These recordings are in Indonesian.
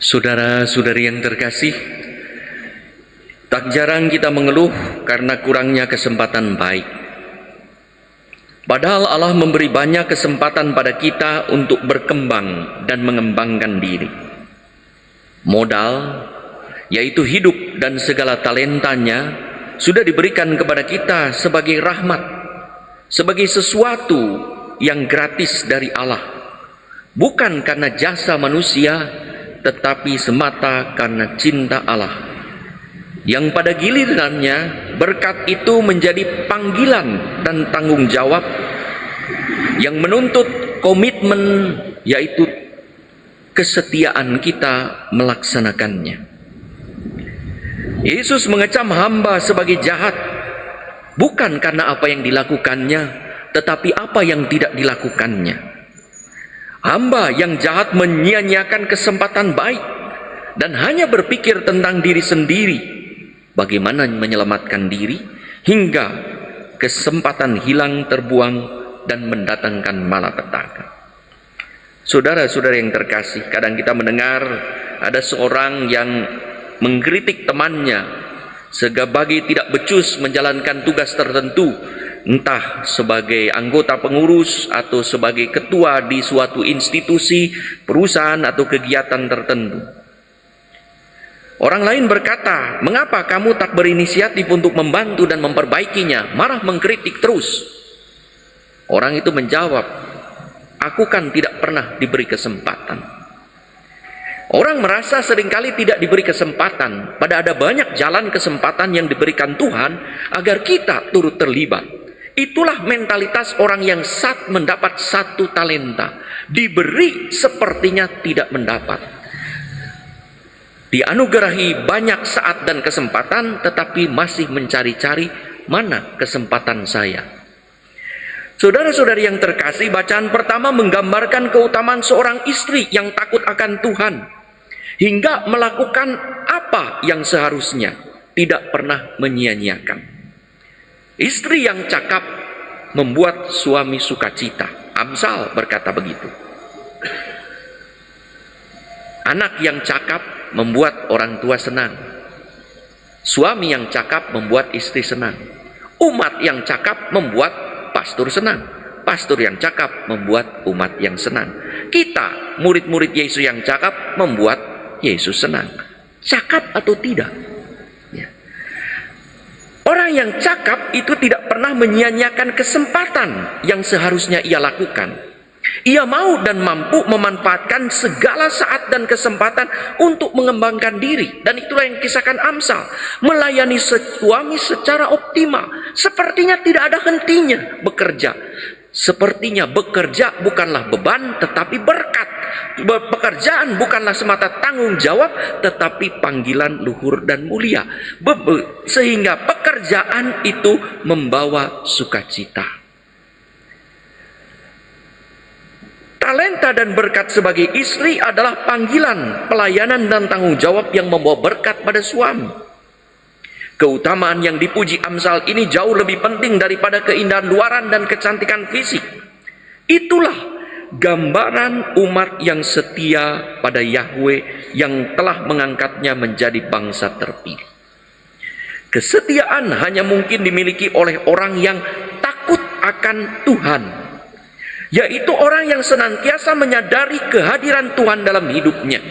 Saudara-saudari yang terkasih, tak jarang kita mengeluh karena kurangnya kesempatan baik. Padahal Allah memberi banyak kesempatan pada kita untuk berkembang dan mengembangkan diri. Modal, yaitu hidup dan segala talentanya, sudah diberikan kepada kita sebagai rahmat, sebagai sesuatu yang gratis dari Allah, bukan karena jasa manusia, tetapi semata karena cinta Allah, yang pada gilirannya berkat itu menjadi panggilan dan tanggung jawab yang menuntut komitmen, yaitu kesetiaan kita melaksanakannya. Yesus mengecam hamba sebagai jahat, bukan karena apa yang dilakukannya, tetapi apa yang tidak dilakukannya. Hamba yang jahat menyia-nyiakan kesempatan baik dan hanya berpikir tentang diri sendiri, bagaimana menyelamatkan diri, hingga kesempatan hilang, terbuang, dan mendatangkan malapetaka. Saudara-saudara yang terkasih, kadang kita mendengar ada seorang yang mengkritik temannya sebagai tidak becus menjalankan tugas tertentu, entah sebagai anggota pengurus atau sebagai ketua di suatu institusi, perusahaan atau kegiatan tertentu. Orang lain berkata, "Mengapa kamu tak berinisiatif untuk membantu dan memperbaikinya, marah mengkritik terus?" Orang itu menjawab, "Aku kan tidak pernah diberi kesempatan." Orang merasa seringkali tidak diberi kesempatan, padahal ada banyak jalan kesempatan yang diberikan Tuhan agar kita turut terlibat. Itulah mentalitas orang yang mendapat satu talenta, diberi sepertinya tidak mendapat. Dianugerahi banyak saat dan kesempatan, tetapi masih mencari-cari mana kesempatan saya. Saudara-saudari yang terkasih, bacaan pertama menggambarkan keutamaan seorang istri yang takut akan Tuhan, hingga melakukan apa yang seharusnya, tidak pernah menyia-nyiakan. Istri yang cakap membuat suami sukacita. Amsal berkata begitu. Anak yang cakap membuat orang tua senang. Suami yang cakap membuat istri senang. Umat yang cakap membuat pastor senang. Pastor yang cakap membuat umat yang senang. Kita, murid-murid Yesus yang cakap, membuat Yesus senang. Cakap atau tidak? Orang yang cakap itu tidak pernah menyia-nyiakan kesempatan yang seharusnya ia lakukan. Ia mau dan mampu memanfaatkan segala saat dan kesempatan untuk mengembangkan diri. Dan itulah yang kisahkan Amsal. Melayani suami secara optimal. Sepertinya tidak ada hentinya bekerja. Sepertinya bekerja bukanlah beban, tetapi berkat. Pekerjaan bukanlah semata tanggung jawab, tetapi panggilan luhur dan mulia. Sehingga pekerjaan itu membawa sukacita. Talenta dan berkat sebagai istri adalah panggilan, pelayanan dan tanggung jawab yang membawa berkat pada suami. Keutamaan yang dipuji Amsal ini jauh lebih penting daripada keindahan luaran dan kecantikan fisik. Itulah gambaran umat yang setia pada Yahweh yang telah mengangkatnya menjadi bangsa terpilih. Kesetiaan hanya mungkin dimiliki oleh orang yang takut akan Tuhan, yaitu orang yang senantiasa menyadari kehadiran Tuhan dalam hidupnya.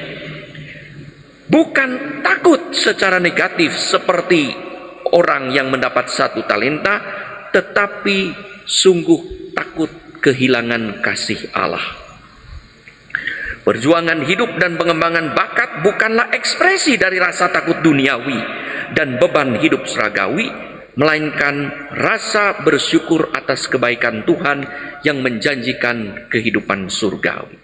Bukan takut secara negatif seperti orang yang mendapat satu talenta, tetapi sungguh takut kehilangan kasih Allah. Perjuangan hidup dan pengembangan bakat bukanlah ekspresi dari rasa takut duniawi dan beban hidup seragawi, melainkan rasa bersyukur atas kebaikan Tuhan yang menjanjikan kehidupan surgawi.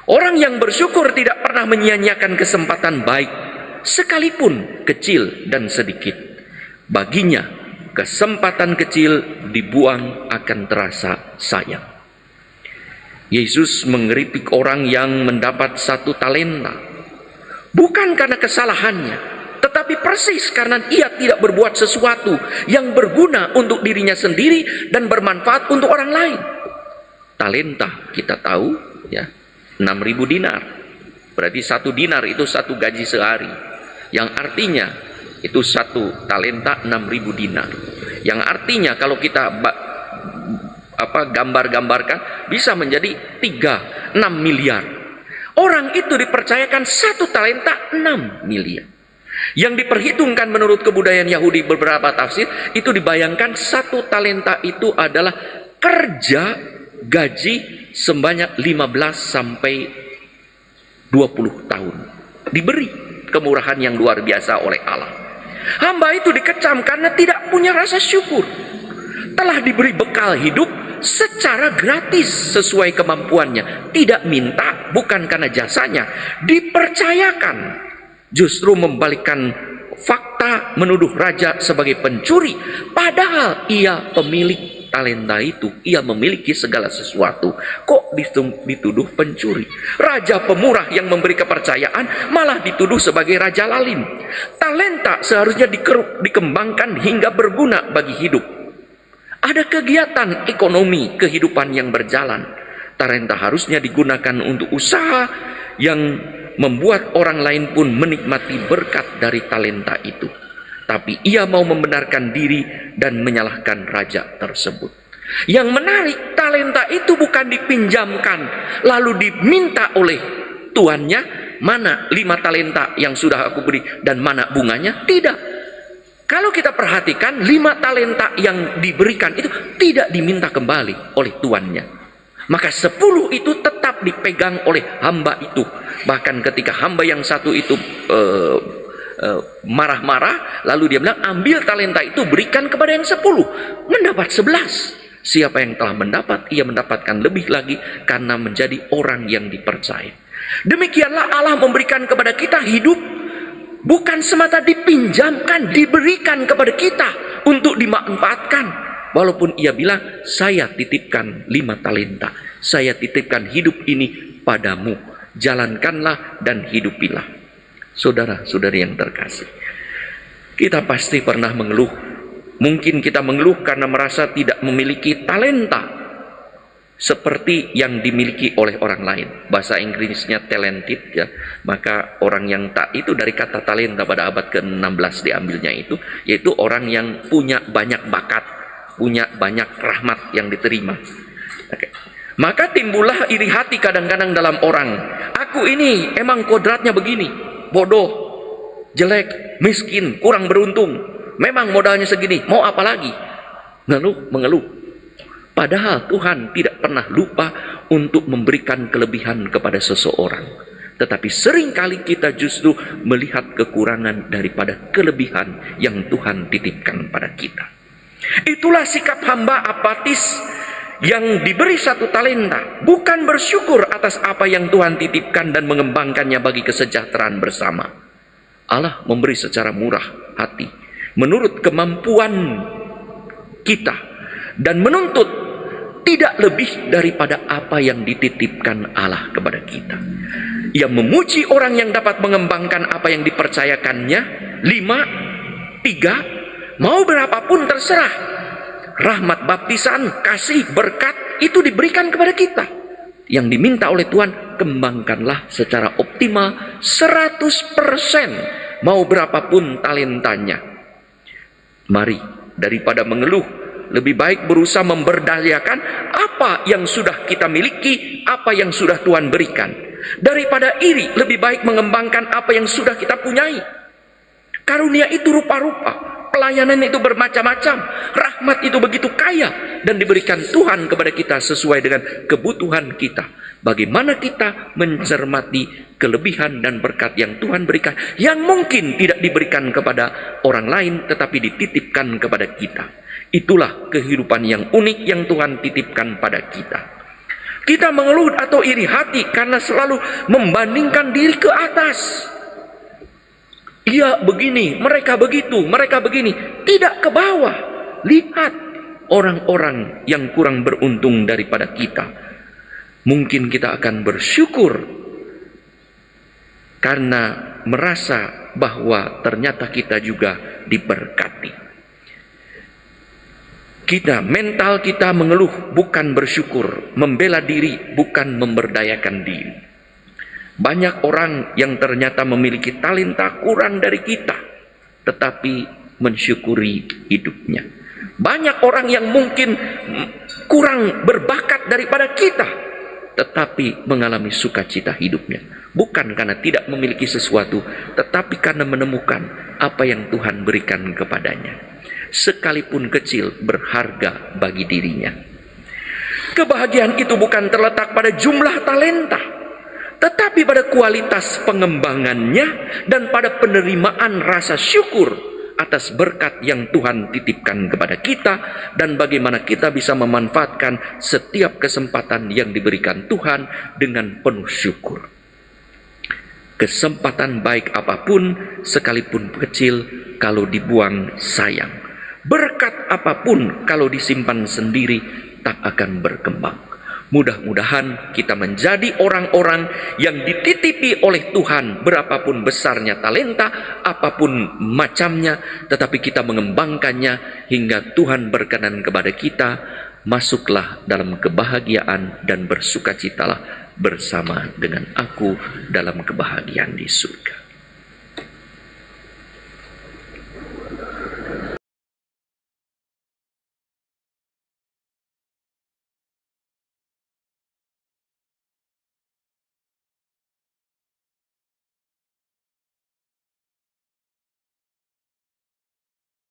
Orang yang bersyukur tidak pernah menyia-nyiakan kesempatan baik, sekalipun kecil dan sedikit. Baginya, kesempatan kecil dibuang akan terasa sayang. Yesus mengkritik orang yang mendapat satu talenta, bukan karena kesalahannya, tetapi persis karena ia tidak berbuat sesuatu yang berguna untuk dirinya sendiri dan bermanfaat untuk orang lain. Talenta kita tahu, ya, 6.000 dinar. Berarti 1 dinar itu 1 gaji sehari. Yang artinya itu 1 talenta 6.000 dinar. Yang artinya kalau kita gambar-gambarkan bisa menjadi 6 miliar. Orang itu dipercayakan 1 talenta 6 miliar. Yang diperhitungkan menurut kebudayaan Yahudi beberapa tafsir itu dibayangkan 1 talenta itu adalah kerja gaji sebanyak 15 sampai 20 tahun. Diberi kemurahan yang luar biasa oleh Allah. Hamba itu dikecam karena tidak punya rasa syukur. Telah diberi bekal hidup secara gratis sesuai kemampuannya. Tidak minta, bukan karena jasanya. Dipercayakan. Justru membalikkan fakta, menuduh raja sebagai pencuri. Padahal ia pemilik talenta itu. Ia memiliki segala sesuatu. Kok dituduh pencuri? Raja pemurah yang memberi kepercayaan malah dituduh sebagai raja lalim. Talenta seharusnya dikembangkan hingga berguna bagi hidup. Ada kegiatan ekonomi kehidupan yang berjalan. Talenta harusnya digunakan untuk usaha yang membuat orang lain pun menikmati berkat dari talenta itu. Tapi ia mau membenarkan diri dan menyalahkan raja tersebut. Yang menarik, talenta itu bukan dipinjamkan lalu diminta oleh tuannya, mana 5 talenta yang sudah aku beri dan mana bunganya. Tidak. Kalau kita perhatikan 5 talenta yang diberikan itu tidak diminta kembali oleh tuannya. Maka 10 itu tetap dipegang oleh hamba itu. Bahkan ketika hamba yang satu itu marah-marah, lalu dia bilang, ambil talenta itu, berikan kepada yang 10. Mendapat 11. Siapa yang telah mendapat, ia mendapatkan lebih lagi karena menjadi orang yang dipercaya. Demikianlah Allah memberikan kepada kita hidup, bukan semata dipinjamkan, diberikan kepada kita untuk dimanfaatkan. Walaupun ia bilang, saya titipkan 5 talenta. Saya titipkan hidup ini padamu. Jalankanlah dan hidupilah. Saudara-saudari yang terkasih, kita pasti pernah mengeluh. Mungkin kita mengeluh karena merasa tidak memiliki talenta seperti yang dimiliki oleh orang lain. Bahasa Inggrisnya talented, ya. Maka orang yang tak itu dari kata talenta pada abad ke-16 diambilnya itu, yaitu orang yang punya banyak bakat, punya banyak rahmat yang diterima. Oke. Maka timbullah iri hati kadang-kadang dalam orang. Aku ini emang kodratnya begini, bodoh, jelek, miskin, kurang beruntung. Memang modalnya segini, mau apa lagi? Mengeluh. Padahal Tuhan tidak pernah lupa untuk memberikan kelebihan kepada seseorang. Tetapi seringkali kita justru melihat kekurangan daripada kelebihan yang Tuhan titipkan pada kita. Itulah sikap hamba apatis yang diberi 1 talenta, bukan bersyukur atas apa yang Tuhan titipkan dan mengembangkannya bagi kesejahteraan bersama. Allah memberi secara murah hati, menurut kemampuan kita, dan menuntut tidak lebih daripada apa yang dititipkan Allah kepada kita. Ia memuji orang yang dapat mengembangkan apa yang dipercayakannya. 5, 3, mau berapapun terserah. Rahmat baptisan, kasih, berkat itu diberikan kepada kita. Yang diminta oleh Tuhan, kembangkanlah secara optimal 100%, mau berapapun talentanya. Mari, daripada mengeluh, lebih baik berusaha memberdayakan apa yang sudah kita miliki, apa yang sudah Tuhan berikan. Daripada iri, lebih baik mengembangkan apa yang sudah kita punyai. Karunia itu rupa-rupa. Pelayanan itu bermacam-macam, rahmat itu begitu kaya dan diberikan Tuhan kepada kita sesuai dengan kebutuhan kita. Bagaimana kita mencermati kelebihan dan berkat yang Tuhan berikan, yang mungkin tidak diberikan kepada orang lain tetapi dititipkan kepada kita. Itulah kehidupan yang unik yang Tuhan titipkan pada kita. Kita mengeluh atau iri hati karena selalu membandingkan diri ke atas. Ia begini, mereka begitu, mereka begini. Tidak ke bawah. Lihat orang-orang yang kurang beruntung daripada kita. Mungkin kita akan bersyukur karena merasa bahwa ternyata kita juga diberkati. Mental kita mengeluh bukan bersyukur, membela diri bukan memberdayakan diri. Banyak orang yang ternyata memiliki talenta kurang dari kita, tetapi mensyukuri hidupnya. Banyak orang yang mungkin kurang berbakat daripada kita, tetapi mengalami sukacita hidupnya. Bukan karena tidak memiliki sesuatu, tetapi karena menemukan apa yang Tuhan berikan kepadanya. Sekalipun kecil, berharga bagi dirinya. Kebahagiaan itu bukan terletak pada jumlah talenta, tetapi pada kualitas pengembangannya dan pada penerimaan rasa syukur atas berkat yang Tuhan titipkan kepada kita, dan bagaimana kita bisa memanfaatkan setiap kesempatan yang diberikan Tuhan dengan penuh syukur. Kesempatan baik apapun, sekalipun kecil, kalau dibuang sayang. Berkat apapun kalau disimpan sendiri, tak akan berkembang. Mudah-mudahan kita menjadi orang-orang yang dititipi oleh Tuhan, berapapun besarnya talenta, apapun macamnya, tetapi kita mengembangkannya hingga Tuhan berkenan kepada kita. Masuklah dalam kebahagiaan dan bersukacitalah bersama dengan aku dalam kebahagiaan di surga.